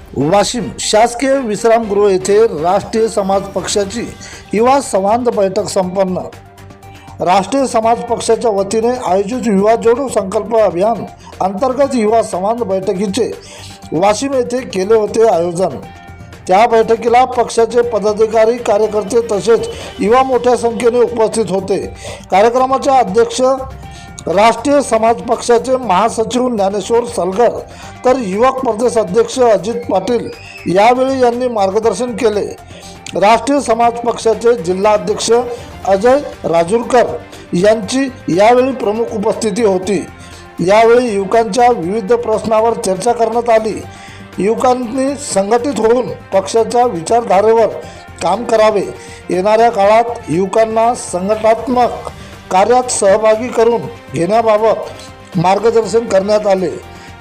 वाशिम शासकीय विश्रामगृह येथे राष्ट्रीय समाज पक्षाची युवा संवाद बैठक संपन्न। राष्ट्रीय समाज पक्षाच्या वतीने आयोजित युवा जोडो संकल्प अभियान अंतर्गत युवा संवाद बैठकीचे वाशिम येथे केले होते आयोजन। त्या बैठकीला पक्षाचे पदाधिकारी कार्यकर्ते तसेच युवा मोठ्या संख्येने उपस्थित होते। कार्यक्रमाचे अध्यक्ष राष्ट्रीय समाज पक्षाचे महासचिव ज्ञानेश्वर सलगर तर युवक प्रदेश अध्यक्ष अजित पाटील यावेळी यांनी मार्गदर्शन केले। राष्ट्रीय समाज पक्षाचे जिल्हा अध्यक्ष अजय राजूरकर यांची यावेळी प्रमुख उपस्थिती होती। यावेळी युवकांच्या विविध प्रश्नावर चर्चा करण्यात आली। युवकांनी संघटित होऊन पक्षाच्या विचारधारेवर काम करावे। येणाऱ्या काळात युवकांना संघटनात्मक कार्यात सहभागी करून घेण्याबाबत मार्गदर्शन करण्यात आले।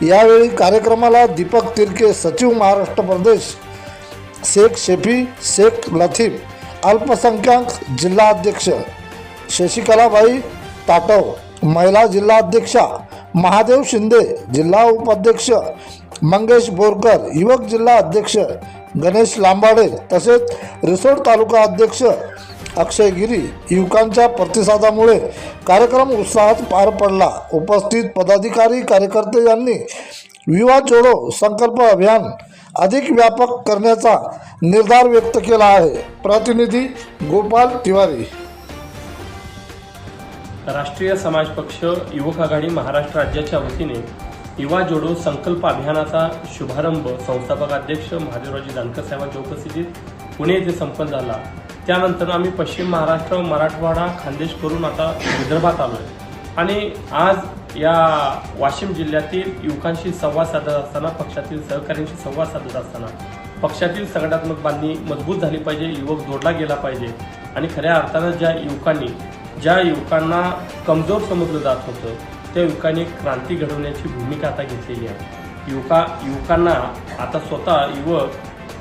यावेळी कार्यक्रमाला दीपक तिरके सचिव महाराष्ट्र प्रदेश, शेख शेफी शेख लतीफ अल्पसंख्याक जिल्हा अध्यक्ष, शशिकलाबाई ताटव महिला जिल्हा अध्यक्षा, महादेव शिंदे जिल्हा उपाध्यक्ष, मंगेश बोरकर युवक जिल्हा अध्यक्ष, गणेश लांबाडे तसेच रिसोड तालुका अध्यक्ष अक्षय गिरी युवकांच्या प्रतिसादामुळे कार्यक्रम उत्साहात पार पडला। उपस्थित पदाधिकारी कार्यकर्ते यांनी युवा जोडो संकल्प अभियान अधिक व्यापक करण्याचा निर्धार व्यक्त केला आहे। प्रतिनिधी गोपाल तिवारी। राष्ट्रीय समाज पक्ष युवक आघाडी महाराष्ट्र राज्याच्या वतीने युवा जोडो संकल्प अभियानाचा शुभारंभ संस्थापक अध्यक्ष महादेवरावजी जानकर साहेबांच्या उपस्थितीत पुणे येथे संपन्न झाला। त्यानंतर आम्ही पश्चिम महाराष्ट्र, मराठवाडा खानदेश करून आता विदर्भात आलो आहे आणि आज या वाशिम जिल्ह्यातील युवकांशी संवाद साधत असताना, पक्षातील सहकाऱ्यांशी संवाद साधत असताना पक्षातील संघटनात्मक बांधणी मजबूत झाली पाहिजे, युवक जोडला गेला पाहिजे आणि खऱ्या अर्थानं ज्या युवकांना कमजोर समजलं जात होतं त्या युवकांनी क्रांती घडवण्याची भूमिका आता घेतलेली आहे। युवकांना आता स्वतः युवक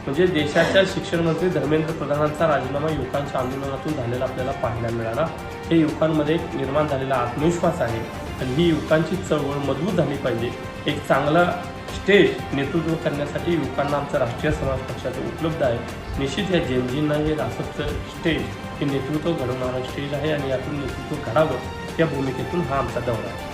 म्हणजे देशाच्या शिक्षण मंत्री धर्मेंद्र प्रधानांचा राजीनामा युवकांच्या आंदोलनातून झालेला आपल्याला पाहायला मिळाला। हे युवकांमध्ये निर्माण झालेला आत्मविश्वास आहे आणि ही युवकांची चळवळ मजबूत झाली पाहिजे। एक चांगला स्टेज नेतृत्व करण्यासाठी युवकांना आमचं राष्ट्रीय समाज पक्षाचं उपलब्ध आहे। निश्चित या जेमजींना हे रासपचं स्टेज हे नेतृत्व घडवणारं स्टेज आहे आणि यातून नेतृत्व घडावं या भूमिकेतून हा आमचा दौरा आहे।